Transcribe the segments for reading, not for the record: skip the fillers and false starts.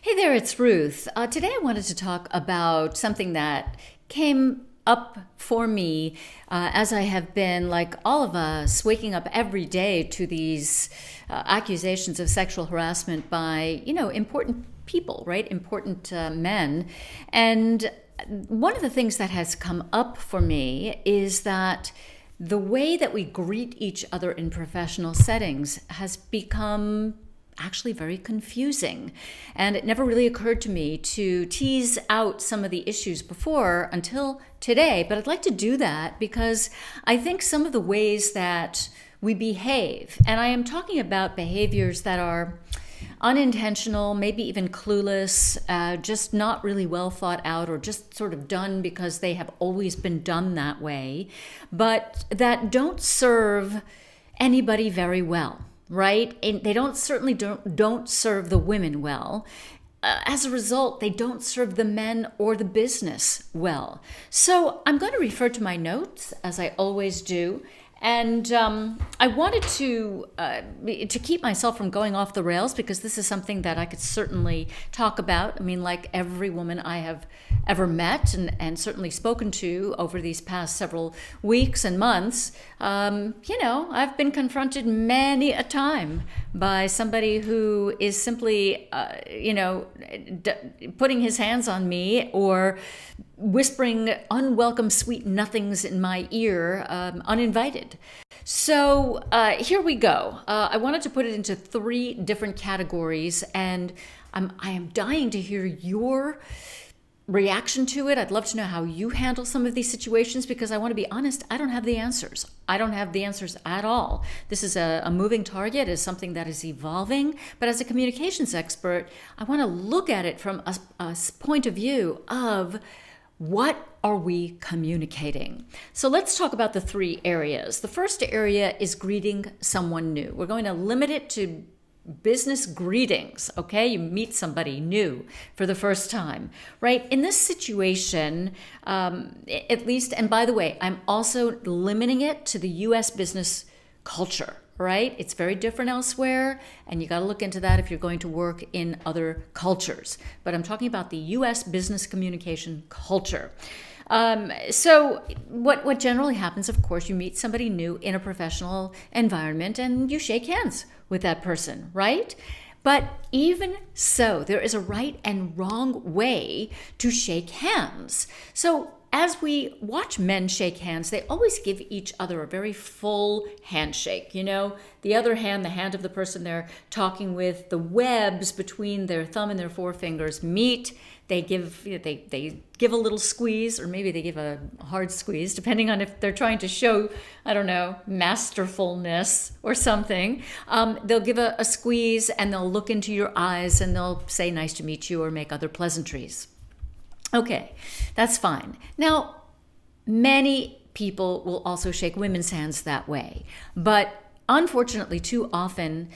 Hey there, it's Ruth. Today I wanted to talk about something that came up for me as I have been, like all of us, waking up every day to these accusations of sexual harassment by, important people, right? Important men. And one of the things that has come up for me is that the way that we greet each other in professional settings has become actually very confusing. And it never really occurred to me to tease out some of the issues before until today. But I'd like to do that because I think some of the ways that we behave, and I am talking about behaviors that are unintentional, maybe even clueless, just not really well thought out, or just sort of done because they have always been done that way, but that don't serve anybody very well, right? And they don't serve the women well. As a result, they don't serve the men or the business well. So I'm going to refer to my notes, as I always do. And I wanted to keep myself from going off the rails, because this is something that I could certainly talk about. I mean, like every woman I have ever met and certainly spoken to over these past several weeks and months, I've been confronted many a time by somebody who is simply, putting his hands on me or whispering unwelcome sweet nothings in my ear, uninvited. So here we go. I wanted to put it into three different categories, and I am dying to hear your reaction to it. I'd love to know how you handle some of these situations, because I want to be honest, I don't have the answers. I don't have the answers at all. This is a moving target, is something that is evolving. But as a communications expert, I want to look at it from a point of view of what are we communicating? So let's talk about the three areas. The first area is greeting someone new. We're going to limit it to business greetings, okay? You meet somebody new for the first time, right? In this situation, at least, and by the way, I'm also limiting it to the US business culture, right? It's very different elsewhere, and you got to look into that if you're going to work in other cultures. But I'm talking about the US business communication culture. So what generally happens, of course, you meet somebody new in a professional environment and you shake hands with that person, right? But even so, there is a right and wrong way to shake hands. So as we watch men shake hands, they always give each other a very full handshake. The other hand, the hand of the person they're talking with, the webs between their thumb and their forefingers meet. They give a little squeeze, or maybe they give a hard squeeze, depending on if they're trying to show, masterfulness or something. They'll give a squeeze, and they'll look into your eyes, and they'll say nice to meet you or make other pleasantries. Okay, that's fine. Now, many people will also shake women's hands that way. But unfortunately, too often,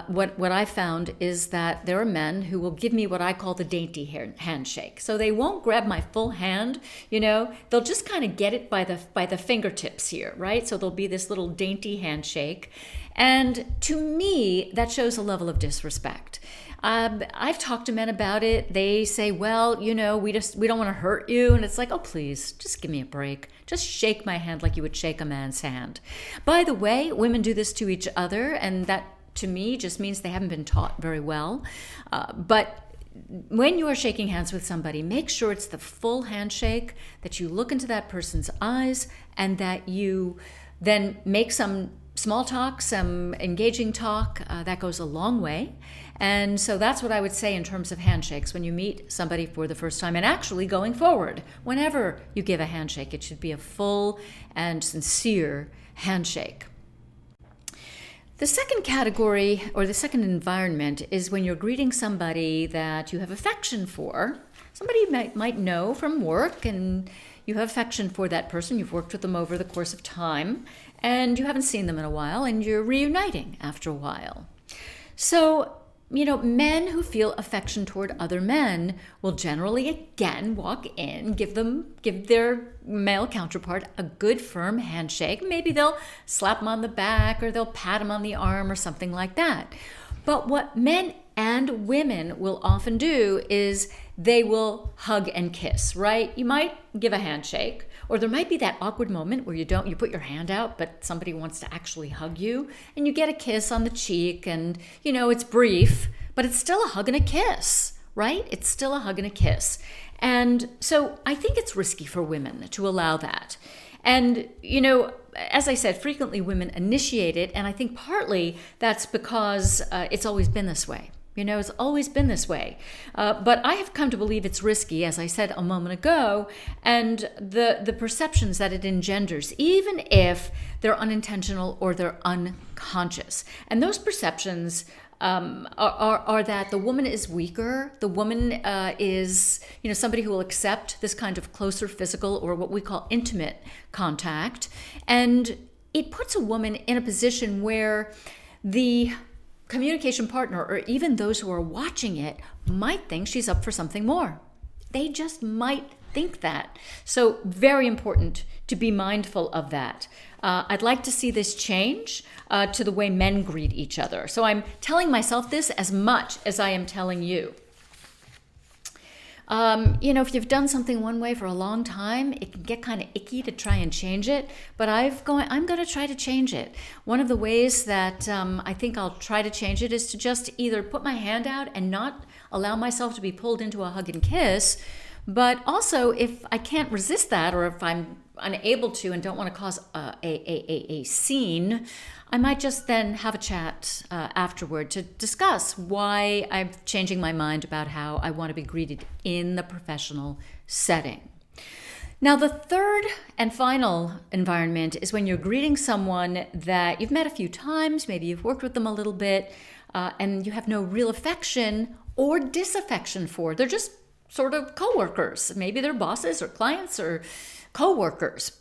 what I found is that there are men who will give me what I call the dainty handshake. So they won't grab my full hand, they'll just kind of get it by the fingertips here, right? So there'll be this little dainty handshake. And to me, that shows a level of disrespect. I've talked to men about it. They say, well, we don't want to hurt you. And it's like, oh, please, just give me a break. Just shake my hand like you would shake a man's hand. By the way, women do this to each other, and that to me just means they haven't been taught very well. But when you are shaking hands with somebody, make sure it's the full handshake, that you look into that person's eyes, and that you then make some small talk, some engaging talk. That goes a long way. And so that's what I would say in terms of handshakes when you meet somebody for the first time. And actually, going forward, whenever you give a handshake, it should be a full and sincere handshake. The second category, or the second environment, is when you're greeting somebody that you have affection for, somebody you might know from work, and you have affection for that person. You've worked with them over the course of time, and you haven't seen them in a while, and you're reuniting after a while. So, men who feel affection toward other men will generally, again, walk in, give their male counterpart a good firm handshake. Maybe they'll slap them on the back, or they'll pat them on the arm, or something like that. But what men and women will often do is they will hug and kiss, right? You might give a handshake, or there might be that awkward moment where you put your hand out, but somebody wants to actually hug you, and you get a kiss on the cheek, and it's brief, but it's still a hug and a kiss, right? It's still a hug and a kiss. And so I think it's risky for women to allow that. And, as I said, frequently women initiate it, and I think partly that's because it's always been this way. It's always been this way. But I have come to believe it's risky, as I said a moment ago, and the perceptions that it engenders, even if they're unintentional or they're unconscious. And those perceptions are that the woman is weaker. The woman is, somebody who will accept this kind of closer physical or what we call intimate contact. And it puts a woman in a position where the communication partner, or even those who are watching it, might think she's up for something more. They just might think that. So very important to be mindful of that. I'd like to see this change to the way men greet each other. So I'm telling myself this as much as I am telling you. If you've done something one way for a long time, it can get kind of icky to try and change it, but I'm going to try to change it. One of the ways that I think I'll try to change it is to just either put my hand out and not allow myself to be pulled into a hug and kiss, but also if I can't resist that, or if I'm unable to and don't want to cause a scene, I might just then have a chat afterward to discuss why I'm changing my mind about how I want to be greeted in the professional setting. Now, the third and final environment is when you're greeting someone that you've met a few times, maybe you've worked with them a little bit, and you have no real affection or disaffection for. They're just sort of coworkers. Maybe they're bosses or clients or coworkers.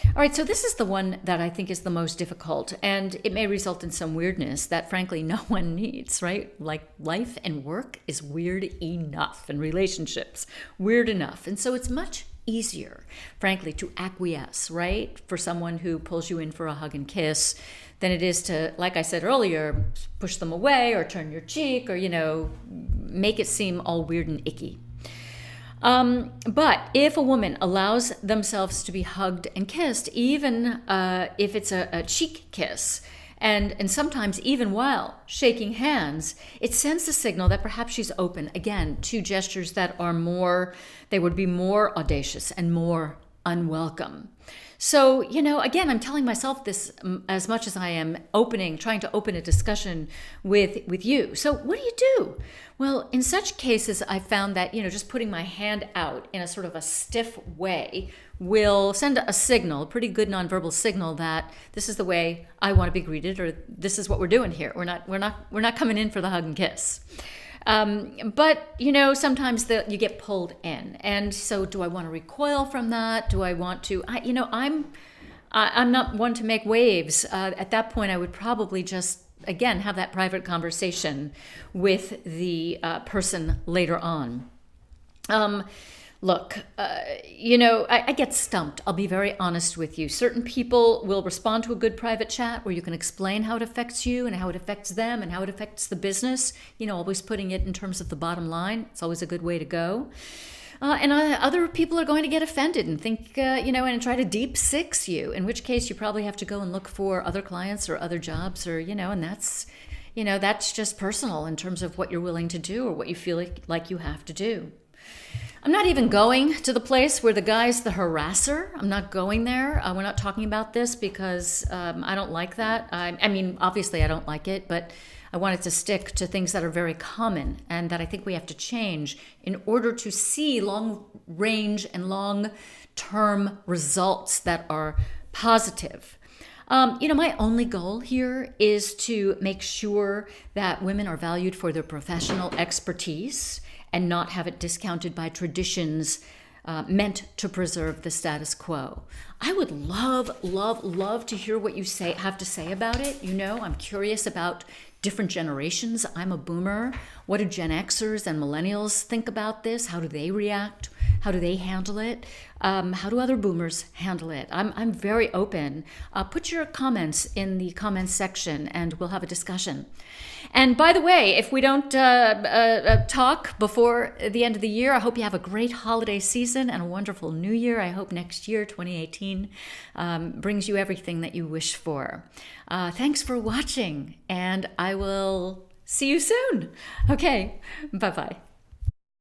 All right, so this is the one that I think is the most difficult, and it may result in some weirdness that frankly no one needs, right? Like life and work is weird enough, and relationships, weird enough. And so it's much easier, frankly, to acquiesce, right? For someone who pulls you in for a hug and kiss than it is to, like I said earlier, push them away or turn your cheek or, make it seem all weird and icky. But if a woman allows themselves to be hugged and kissed, even if it's a cheek kiss, and sometimes even while shaking hands, it sends a signal that perhaps she's open, again, to gestures that are they would be more audacious and more unwelcome. So, again, I'm telling myself this as much as I am trying to open a discussion with you. So what do you do? Well, in such cases, I found that, just putting my hand out in a sort of a stiff way will send a signal, a pretty good nonverbal signal that this is the way I want to be greeted, or this is what we're doing here. We're not coming in for the hug and kiss. But sometimes you get pulled in, and so do I want to recoil from that? Do I want to? I'm not one to make waves. At that point, I would probably just again have that private conversation with the person later on. Look, I get stumped. I'll be very honest with you. Certain people will respond to a good private chat where you can explain how it affects you and how it affects them and how it affects the business, always putting it in terms of the bottom line. It's always a good way to go. And other people are going to get offended and think, and try to deep six you, in which case you probably have to go and look for other clients or other jobs or, and that's just personal in terms of what you're willing to do or what you feel like you have to do. I'm not even going to the place where the guy's the harasser. I'm not going there. We're not talking about this because I don't like that. I mean, obviously I don't like it, but I wanted to stick to things that are very common and that I think we have to change in order to see long range and long-term results that are positive. My only goal here is to make sure that women are valued for their professional expertise and not have it discounted by traditions meant to preserve the status quo. I would love to hear what you have to say about it. I'm curious about different generations. I'm a boomer. What do Gen Xers and millennials think about this? How do they react? How do they handle it? How do other boomers handle it? I'm very open. Put your comments in the comments section and we'll have a discussion. And by the way, if we don't talk before the end of the year, I hope you have a great holiday season and a wonderful new year. I hope next year, 2018, brings you everything that you wish for. Thanks for watching, and I will see you soon. Okay, bye-bye.